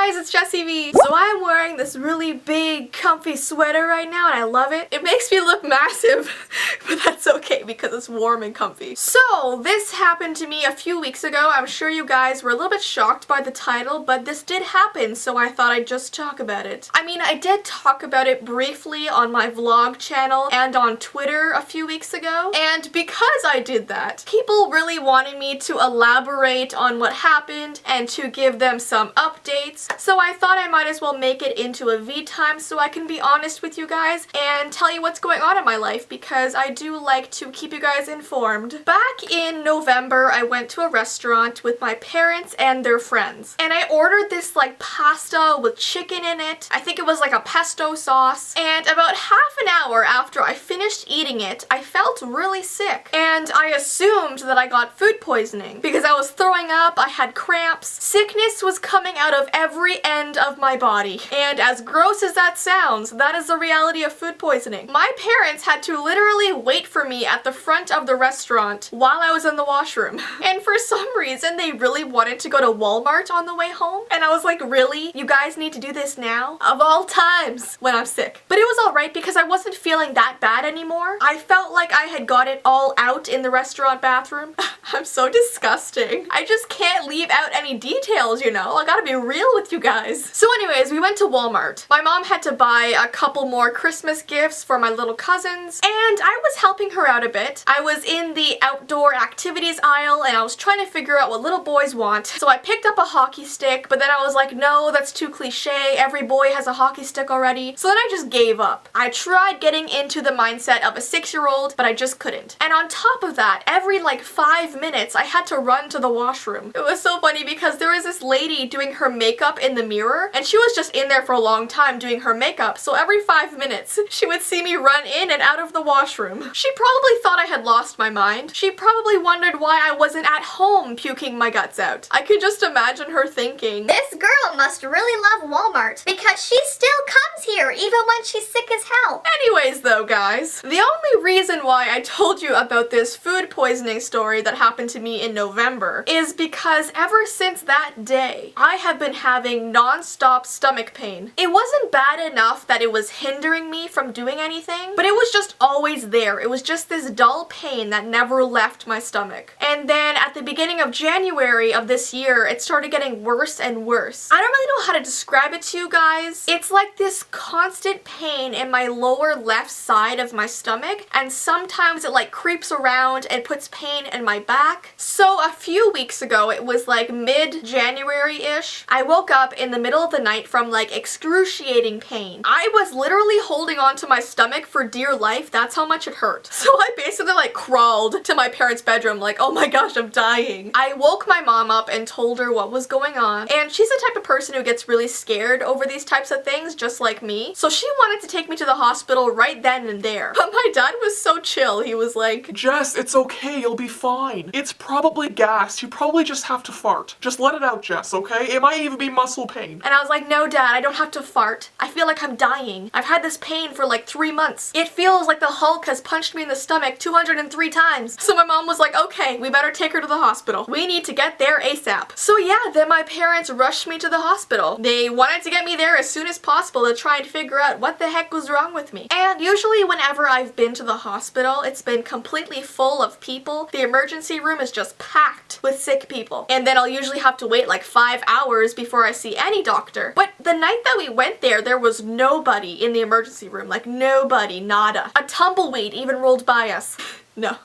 guys, it's Jessie V. So I'm wearing this really big, comfy sweater right now and I love it. It makes me look massive, but that's okay because it's warm and comfy. So this happened to me a few weeks ago. I'm sure you guys were a little bit shocked by the title, but this did happen, so I thought I'd just talk about it. I mean, I did talk about it briefly on my vlog channel and on Twitter a few weeks ago, and because I did that, people really wanted me to elaborate on what happened and to give them some updates, so I thought I might as well make it into a V-time so I can be honest with you guys and tell you what's going on in my life, because I do like to keep you guys informed. Back in November, I went to a restaurant with my parents and their friends, and I ordered this like pasta with chicken in it. I think it was like a pesto sauce, and about half an hour after I finished eating it, I felt really sick, and I assumed that I got food poisoning because I was throwing up, I had cramps. Sickness was coming out of every end of my body, and as gross as that sounds, that is the reality of food poisoning. My parents had to literally wait for me at the front of the restaurant while I was in the washroom, and for some reason they really wanted to go to Walmart on the way home, and I was like, really? You guys need to do this now? Of all times when I'm sick. But it was alright because I wasn't feeling that bad anymore. I felt like I had got it all out in the restaurant bathroom. I'm so disgusting. I just can't leave out any details, you know? I gotta be real with you guys. So anyways, we went to Walmart. My mom had to buy a couple more Christmas gifts for my little cousins, and I was helping her out a bit. I was in the outdoor activities aisle and I was trying to figure out what little boys want. So I picked up a hockey stick, but then I was like, no, that's too cliche. Every boy has a hockey stick already. So then I just gave up. I tried getting into the mindset of a 6-year-old, but I just couldn't. And on top of that, every like 5 minutes, I had to run to the washroom. It was so funny because there was this lady doing her makeup in the mirror, and she was just in there for a long time doing her makeup, so every 5 minutes, she would see me run in and out of the washroom. She probably thought I had lost my mind. She probably wondered why I wasn't at home puking my guts out. I could just imagine her thinking, this girl must really love Walmart because she still comes here even when she's sick as hell. Anyways though, guys, the only reason why I told you about this food poisoning story that happened to me in November is because ever since that day, I have been having non-stop stomach pain. It wasn't bad enough that it was hindering me from doing anything, but it was just always there. It was just this dull pain that never left my stomach. And then at the beginning of January of this year, it started getting worse and worse. I don't really know how to describe it to you guys. It's like this constant pain in my lower left side of my stomach, and sometimes it like creeps around and puts pain in my back. So a few weeks ago, it was like mid-January-ish, I woke up in the middle of the night from like excruciating pain. I was literally holding on to my stomach for dear life. That's how much it hurt. So I basically like crawled to my parents' bedroom like, oh my gosh, I'm dying. I woke my mom up and told her what was going on, and she's the type of person who gets really scared over these types of things, just like me. So she wanted to take me to the hospital right then and there. But my dad was so chill. He was like, Jess, it's okay, you'll be fine. It's probably gas, you probably just have to fart. Just let it out, Jess, okay? It might even be muscle pain. and I was like, no dad, I don't have to fart. I feel like I'm dying. I've had this pain for like 3 months. It feels like the Hulk has punched me in the stomach 203 times. So my mom was like, okay, we better take her to the hospital. We need to get there ASAP. So yeah, then my parents rushed me to the hospital. They wanted to get me there as soon as possible to try and figure out what the heck was wrong with me. And usually whenever I've been to the hospital, it's been completely full of people. The emergency room is just packed with sick people. And then I'll usually have to wait like 5 hours before I see any doctor. But the night that we went there was nobody in the emergency room. Like nobody, nada. A tumbleweed even rolled by us. No.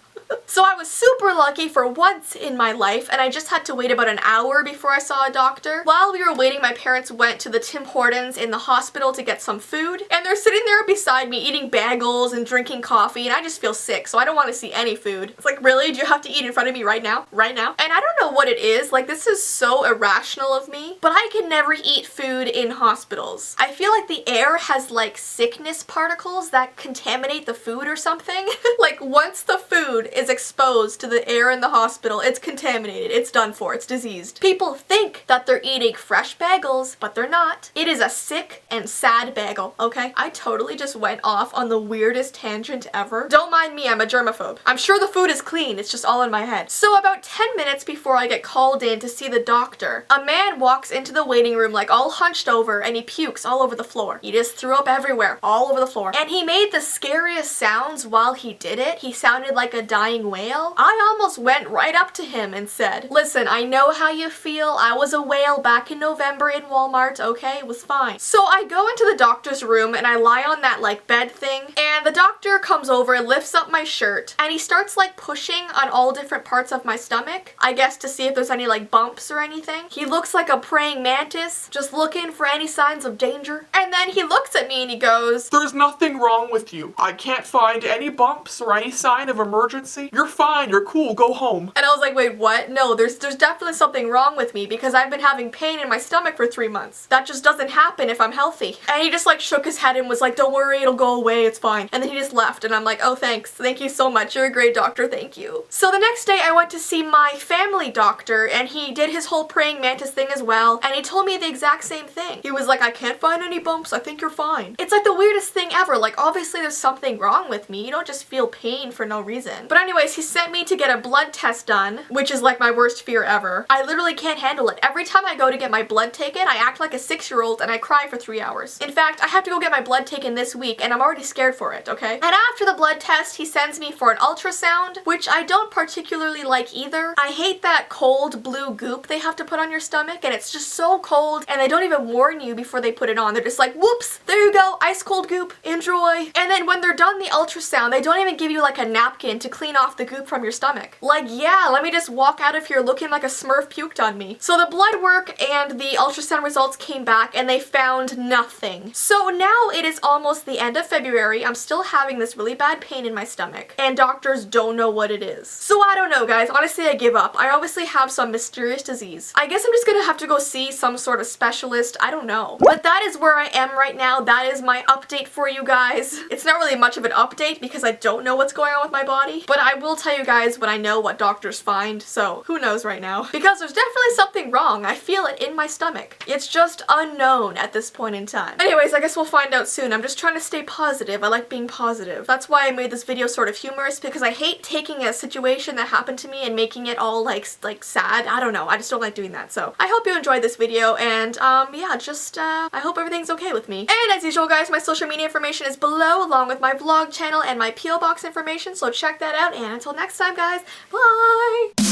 So I was super lucky for once in my life, and I just had to wait about an hour before I saw a doctor. While we were waiting, my parents went to the Tim Hortons in the hospital to get some food, and they're sitting there beside me eating bagels and drinking coffee, and I just feel sick, so I don't want to see any food. It's like, really? Do you have to eat in front of me right now? Right now? And I don't know what it is, like this is so irrational of me, but I can never eat food in hospitals. I feel like the air has like sickness particles that contaminate the food or something. Like once the food is exposed to the air in the hospital, it's contaminated, it's done for, it's diseased. People think that they're eating fresh bagels, but they're not. It is a sick and sad bagel, okay? I totally just went off on the weirdest tangent ever. Don't mind me, I'm a germaphobe. I'm sure the food is clean, it's just all in my head. So about 10 minutes before before I get called in to see the doctor, a man walks into the waiting room like all hunched over and he pukes all over the floor. He just threw up everywhere, all over the floor. And he made the scariest sounds while he did it. He sounded like a dying whale. I almost went right up to him and said, listen, I know how you feel. I was a whale back in November in Walmart, okay? It was fine. So I go into the doctor's room and I lie on that like bed thing, and the doctor comes over and lifts up my shirt and he starts like pushing on all different parts of my stomach, I guess to see if there's any like bumps or anything. He looks like a praying mantis, just looking for any signs of danger. And then he looks at me and he goes, there's nothing wrong with you. I can't find any bumps or any sign of emergency. You're fine, you're cool, go home. And I was like, wait, what? No, there's definitely something wrong with me because I've been having pain in my stomach for 3 months. That just doesn't happen if I'm healthy. And he just like shook his head and was like, don't worry, it'll go away, it's fine. And then he just left and I'm like, oh thanks, thank you so much, you're a great doctor, thank you. So the next day I went to see my family doctor and he did his whole praying mantis thing as well, and he told me the exact same thing. He was like, I can't find any bumps, I think you're fine. It's like the weirdest thing ever, like obviously there's something wrong with me, you don't just feel pain for no reason. But anyways, he sent me to get a blood test done, which is like my worst fear ever. I literally can't handle it. Every time I go to get my blood taken, I act like a 6-year-old and I cry for 3 hours. In fact, I have to go get my blood taken this week and I'm already scared for it, okay? And after the blood test, he sends me for an ultrasound, which I don't particularly like either. I hate that cold blue goop they have to put on your stomach, and it's just so cold, and they don't even warn you before they put it on. They're just like, whoops, there you go, ice cold goop, enjoy. And then when they're done the ultrasound, they don't even give you like a napkin to clean off the goop from your stomach. Like, yeah, let me just walk out of here looking like a Smurf puked on me. So the blood work and the ultrasound results came back and they found nothing. So now it is almost the end of February. I'm still having this really bad pain in my stomach and doctors don't know what it is. So I don't know, guys. Honestly, I give up. I obviously have some mysterious disease. I guess I'm just gonna have to go see some sort of specialist. I don't know. But that is where I am right now. That is my update for you guys. It's not really much of an update because I don't know what's going on with my body, but I will tell you guys when I know what doctors find, so who knows right now? Because there's definitely something wrong. I feel it in my stomach. It's just unknown at this point in time. Anyways, I guess we'll find out soon. I'm just trying to stay positive. I like being positive. That's why I made this video sort of humorous, because I hate taking a situation that happened to me and making it all like sad. I don't know. I just don't like doing that. So I hope you enjoyed this video, and yeah, just I hope everything's okay with me. And as usual, guys, my social media information is below, along with my vlog channel and my P.O. box information, so check that out. And until next time, guys, bye!